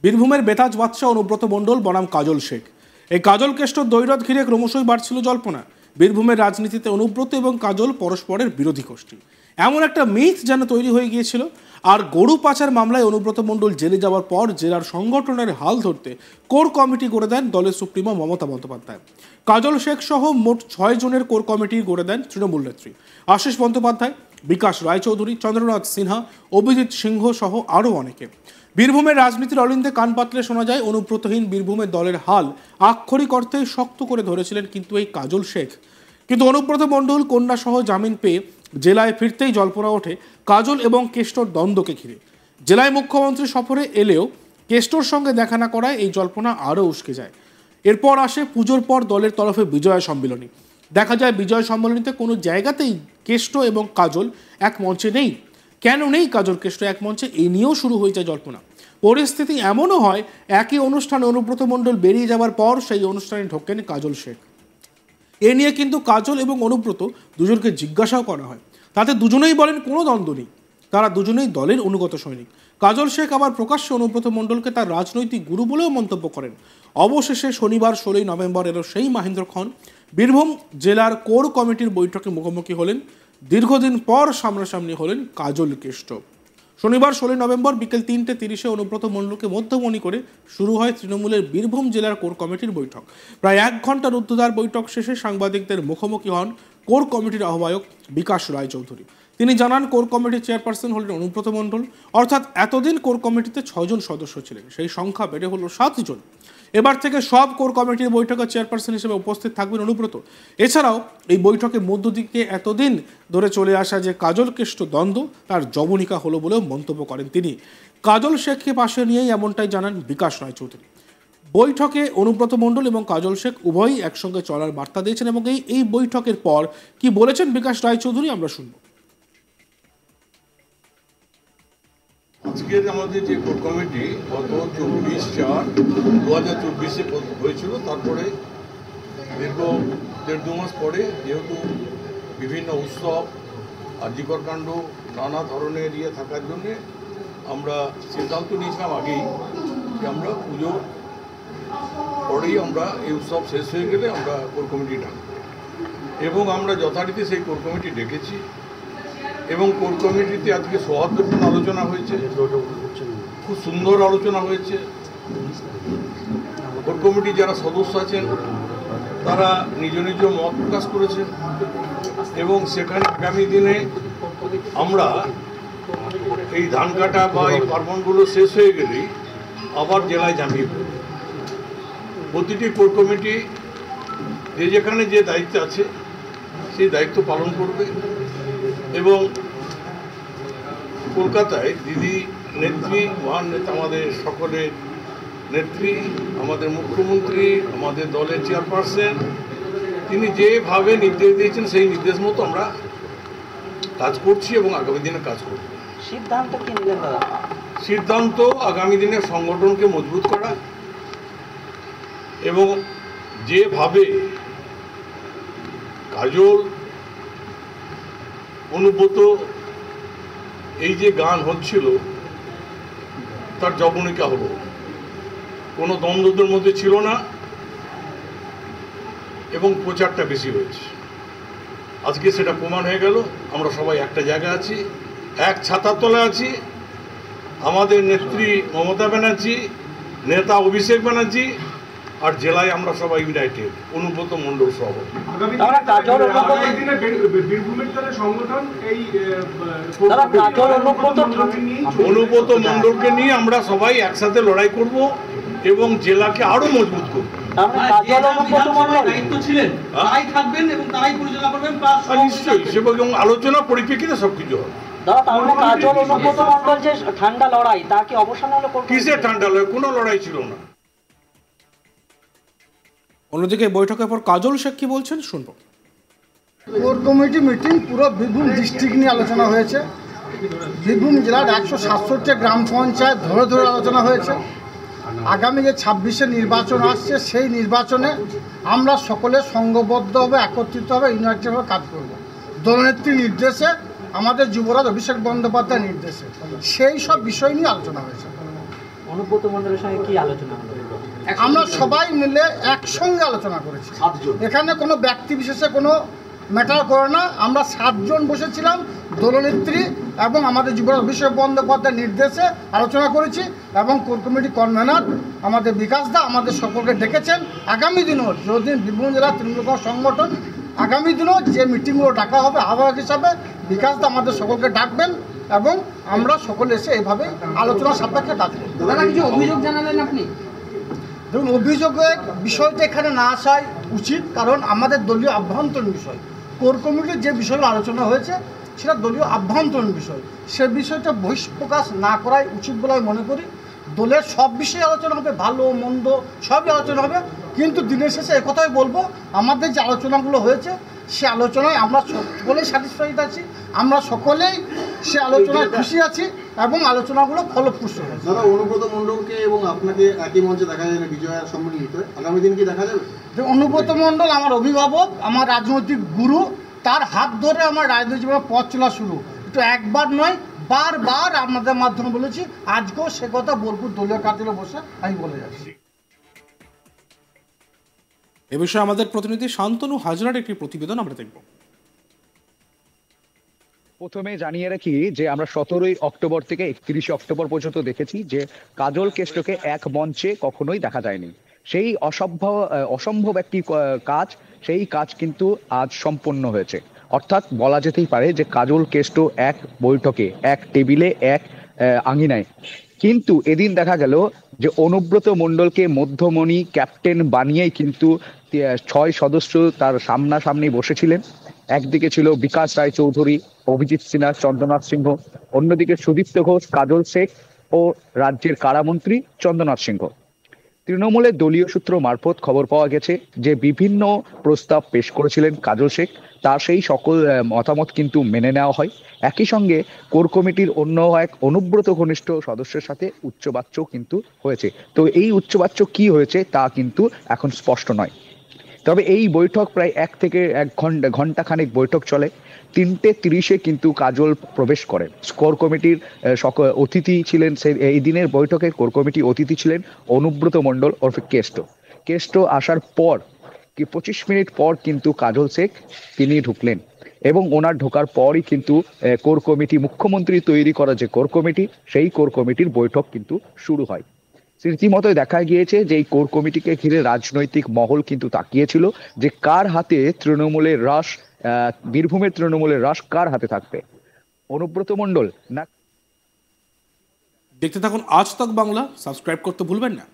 বীরভূমের বেতাজ বাদশা অনুব্রত মণ্ডল বনাম কাজল শেখ। এই কাজল কেষ্টর দ্বৈরথ ঘিরে ক্রমশই বাড়ছিল জল্পনা। বীরভূমের রাজনীতিতে অনুব্রত এবং কাজল পরস্পরের বিরোধী গোষ্ঠী, এমন একটা মিথ যেন তৈরি হয়ে গিয়েছিল। আর গরু পাচার মামলায় অনুব্রত মণ্ডল জেলে যাওয়ার পর জেলার সংগঠনের হাল ধরতে কোর কমিটি গড়ে দেন দলের সুপ্রিমো মমতা বন্দ্যোপাধ্যায়। কাজল শেখ সহ মোট 6 জনের কোর কমিটি গড়ে দেন তৃণমূল নেত্রী আশিস বন্দ্যোপাধ্যায়, বিকাশ রায়চৌধুরী, চন্দ্রনাথ সিনহা, অভিজিৎ সিংহ সহ আরও অনেকে। বীরভূমের রাজনীতির অলিন্দে কান পাতলে শোনা যায়, অনুব্রতহীন বীরভূমের দলের হাল আক্ষরিক অর্থেই শক্ত করে ধরেছিলেন কিন্তু এই কাজল শেখ। কিন্তু অনুব্রত মণ্ডল কন্যা সহ জামিন পেয়ে জেলায় ফিরতেই জল্পনা ওঠে কাজল এবং কেষ্টর দ্বন্দ্বকে ঘিরে। জেলায় মুখ্যমন্ত্রী সফরে এলেও কেষ্টর সঙ্গে দেখা না করায় এই জল্পনা আরও উস্কে যায়। এরপর আসে পুজোর পর দলের তরফে বিজয়া সম্মেলনী। দেখা যায় বিজয় সম্মেলনীতে কোনো জায়গাতেই কেষ্ট এবং কাজল এক মঞ্চে নেই। কেন নেই কাজল কেষ্ট এক মঞ্চে, এই নিয়েও শুরু হয়ে যায় জল্পনা। পরিস্থিতি এমনও হয়, একই অনুষ্ঠানে অনুব্রত মণ্ডল বেরিয়ে যাওয়ার পর সেই অনুষ্ঠানে ঢোকেন কাজল শেখ। এ নিয়ে কিন্তু কাজল এবং অনুব্রত দুজনকে জিজ্ঞাসাও করা হয়, তাতে দুজনেই বলেন কোনো দ্বন্দ্ব নেই, তারা দুজনেই দলের অনুগত সৈনিক। কাজল শেখ আবার প্রকাশ্যে অনুব্রত মণ্ডলকে তার রাজনৈতিক গুরু বলেও মন্তব্য করেন। অবশেষে শনিবার 16 নভেম্বর এলো সেই মহেন্দ্রক্ষণ। বীরভূম জেলার কোর কমিটির বৈঠকে মুখোমুখি হলেন, দীর্ঘদিন পর সামনাসামনি হলেন কাজল কেষ্ট। শনিবার 16 নভেম্বর বিকেল 3:30 অনুব্রত মণ্ডলকে মধ্যমণি করে শুরু হয় তৃণমূলের বীরভূম জেলার কোর কমিটির বৈঠক। প্রায় 1 ঘন্টার রুদ্ধদ্বার বৈঠক শেষে সাংবাদিকদের মুখোমুখি হন কোর কমিটির আহ্বায়ক বিকাশ রায়চৌধুরী। তিনি জানান, কোর কমিটির চেয়ারপারসন হলেন অনুব্রত মণ্ডল। অর্থাৎ এতদিন কোর কমিটিতে 6 জন সদস্য ছিলেন, সেই সংখ্যা বেড়ে হলো 7 জন। এবার থেকে সব কোর কমিটির বৈঠকে চেয়ারপারসন হিসেবে উপস্থিত থাকবেন অনুব্রত। এছাড়াও এই বৈঠকের মধ্য দিকে এতদিন ধরে চলে আসা যে কাজল কেষ্ট দ্বন্দ্ব, তার জবনিকা হলো বলেও মন্তব্য করেন তিনি। কাজল শেখকে পাশে নিয়েই এমনটাই জানান বিকাশ রায়চৌধুরী। বৈঠকে অনুব্রত মণ্ডল এবং কাজল শেখ উভয়ই একসঙ্গে চলার বার্তা দিয়েছেন এবং এই বৈঠকের পর কি বলেছেন বিকাশ রায়চৌধুরী আমরা শুনব। আজকের আমাদের যে কোর কমিটি গত 24/4/2024 হয়েছিল, তারপরে দীর্ঘ 1.5-2 মাস পরে যেহেতু বিভিন্ন উৎসব আর্যিকর কাণ্ড নানা ধরনের থাকার জন্যে আমরা সিদ্ধান্ত নিয়েছিলাম আগেই যে আমরা পুজোর পরেই আমরা এই উৎসব শেষ হয়ে গেলে আমরা কোর কমিটি ডাকব, এবং আমরা যথারীতি সেই কোর কমিটি ডেকেছি। এবং কোর কমিটিতে আজকে সৌহার্দ্যপূর্ণ আলোচনা হয়েছে, খুব সুন্দর আলোচনা হয়েছে। কোর কমিটি যারা সদস্য আছেন তারা নিজ নিজ মত প্রকাশ করেছেন, এবং সেখানে আগামী দিনে আমরা এই ধান কাটা বা এই পার্বণগুলো শেষ হয়ে গেলেই আবার জেলায় জামিয়ে পড়ব। প্রতিটি কোর কমিটি যে যেখানে যে দায়িত্ব আছে সেই দায়িত্ব পালন করবে। এবং কলকাতায় দিদি নেত্রী, মহান নেতা, আমাদের সকলের নেত্রী, আমাদের মুখ্যমন্ত্রী, আমাদের দলের চেয়ারপারসন, তিনি যেভাবে নির্দেশ দিয়েছেন সেই নির্দেশ মতো আমরা কাজ করছি এবং আগামী দিনে কাজ করব। সিদ্ধান্ত কি নিলেন দাদা? সিদ্ধান্ত আগামী দিনে সংগঠনকে মজবুত করা, এবং যেভাবে কাজল অনুব্রত এই যে গান হচ্ছিল তার জবনিকা হলো, কোনো দ্বন্দ্বদের মধ্যে ছিল না এবং প্রচারটা বেশি হয়েছে। আজকে সেটা প্রমাণ হয়ে গেল। আমরা সবাই একটা জায়গায় আছি, এক ছাতার তলায় আছি। আমাদের নেত্রী মমতা ব্যানার্জি, নেতা অভিষেক ব্যানার্জি, আর জেলায় আমরা সবাই ইউনাইটেড, অনুব্রত মণ্ডল সহ। অনুব্রত মণ্ডলকে নিয়ে আমরা সবাই একসাথে লড়াই করব এবং জেলাকে আরো মজবুত করব। নিশ্চয়ই সেভাবে আলোচনা পরিপ্রেক্ষিতে সবকিছু হবে। কিসের ঠান্ডা লড়াই? কোনো লড়াই ছিল না। অন্যদিকে বৈঠকের পর কাজল শেখ কি বলছেন শুনবো। কোর কমিটি মিটিং পুরো বীরভূম ডিস্ট্রিক্ট নিয়ে আলোচনা হয়েছে। বীরভূম জেলার 167 গ্রাম পঞ্চায়েত ধরে ধরে আলোচনা হয়েছে। আগামী যে 26-এ নির্বাচন আসছে, সেই নির্বাচনে আমরা সকলে সংঘবদ্ধভাবে, একত্রিতভাবে, ইউনাইটেডভাবে কাজ করব। দলনেত্রীর নির্দেশে, আমাদের যুবরাজ অভিষেক বন্দ্যোপাধ্যায়ের নির্দেশে সেই সব বিষয় নিয়ে আলোচনা হয়েছে। অনুব্রত মণ্ডলের সঙ্গে কি আলোচনা হলো? আমরা সবাই মিলে একসঙ্গে আলোচনা করেছি। এখানে কোনো ব্যক্তি বিশেষে কোনো ম্যাটার করে না। আমরা 7 জন বসেছিলাম, দলনেত্রী এবং আমাদের যুবরাজ অভিষেক বন্দ্যোপাধ্যায়ের নির্দেশে আলোচনা করেছি এবং কোর কমিটি কনভেনার আমাদের বিকাশ দা আমাদের সকলকে ডেকেছেন। আগামী দিনও যদি বীরভূম জেলা তৃণমূল কংগ্রেস সংগঠন আগামী দিনও যে মিটিংগুলো ডাকা হবে আহ্বায়ক হিসাবে বিকাশ দা আমাদের সকলকে ডাকবেন এবং আমরা সকলে এসে এইভাবে আলোচনা সাপেক্ষে ডাকবেন। কিছু অভিযোগ জানালেন আপনি? দেখুন, অভিযোগের বিষয়টা এখানে না আসাই উচিত, কারণ আমাদের দলীয় আভ্যন্তরীণ বিষয়। কোর কমিটির যে বিষয়গুলো আলোচনা হয়েছে সেটা দলীয় আভ্যন্তরীণ বিষয়, সে বিষয়টা বহিঃপ্রকাশ না করাই উচিত বলে আমি মনে করি। দলের সব বিষয়ে আলোচনা হবে, ভালো মন্দ সবই আলোচনা হবে, কিন্তু দিনের শেষে একথাই বলবো, আমাদের যে আলোচনাগুলো হয়েছে সে আলোচনায় আমরা সকলেই স্যাটিসফাইড আছি, আমরা সকলেই সে আলোচনায় খুশি আছি এবং আলোচনাগুলো ফলপ্রসূ হয়েছে। দাদা, অনুব্রত মণ্ডলকে এবং আপনাকে একই মঞ্চে দেখা যাবে বিজয়া সম্মিলিত, আগামী দিন কি দেখা যাবে? যে অনুব্রত মণ্ডল আমার অভিভাবক, আমার রাজনৈতিক গুরু, তার হাত ধরে আমার রাজনৈতিক জীবনের পথ চলা শুরু। একটু একবার নয়, বারবার আপনাদের মাধ্যমে বলেছি, আজকেও সে কথা বোলপুর দলীয় কার্যালয়ে বসে আমি বলে যাচ্ছি। এ বিষয়ে আমাদের প্রতিনিধি শান্তনু হাজরার একটি প্রতিবেদন আমরা দেখব। প্রথমে জানিয়ে রাখি যে আমরা 17ই অক্টোবর থেকে 31শে অক্টোবর পর্যন্ত দেখেছি যে কাজল কেষ্টকে এক মঞ্চে কখনোই দেখা যায়নি। সেই অসম্ভব একটি কাজ, সেই কাজ কিন্তু আজ সম্পন্ন হয়েছে। অর্থাৎ বলা যেতেই পারে যে কাজল কেষ্ট এক বৈঠকে, এক টেবিলে, এক আঙিনায়। কিন্তু এদিন দেখা গেল যে অনুব্রত মণ্ডলকে মধ্যমণি ক্যাপ্টেন বানিয়েই কিন্তু 6 সদস্য তার সামনাসামনি বসেছিলেন। একদিকে ছিল বিকাশ রায় চৌধুরী, অভিজিৎ সিনহা, চন্দ্রনাথ সিংহ, অন্যদিকে সুদীপ্ত ঘোষ, কাজল শেখ ও রাজ্যের কারামন্ত্রী চন্দ্রনাথ সিংহ। তৃণমূলের দলীয় সূত্র মারফত খবর পাওয়া গেছে যে বিভিন্ন প্রস্তাব পেশ করেছিলেন কাজল শেখ, তার সেই সকল মতামত কিন্তু মেনে নেওয়া হয়। একই সঙ্গে কোর কমিটির অন্য এক অনুব্রত ঘনিষ্ঠ সদস্যের সাথে উচ্চবাচ্য কিন্তু হয়েছে। তো এই উচ্চবাচ্য কি হয়েছে তা কিন্তু এখন স্পষ্ট নয়। তবে এই বৈঠক প্রায় 1 থেকে 1 ঘন্টাখানেক বৈঠক চলে। 3:30-এ কিন্তু কাজল প্রবেশ করে। কোর কমিটির অতিথি ছিলেন এই দিনের বৈঠকে, কোর কমিটি অতিথি ছিলেন অনুব্রত মণ্ডল ওরফে কেষ্ট আসার পর 25 মিনিট পর কিন্তু কাজল শেখ তিনি ঢুকলেন এবং ওনার ঢোকার পরই কিন্তু কোর কমিটি, মুখ্যমন্ত্রী তৈরি করা যে কোর কমিটি, সেই কোর কমিটির বৈঠক কিন্তু শুরু হয়। রীতিমতোই দেখা গিয়েছে যে এই কোর কমিটিকে ঘিরে রাজনৈতিক মহল কিন্তু তাকিয়েছিল যে কার হাতে তৃণমূলের রাশ, বীরভূমের তৃণমূলের রাশ কার হাতে থাকবে, অনুব্রত মণ্ডল না। দেখতে থাকুন আজ তক বাংলা, সাবস্ক্রাইব করতে ভুলবেন না।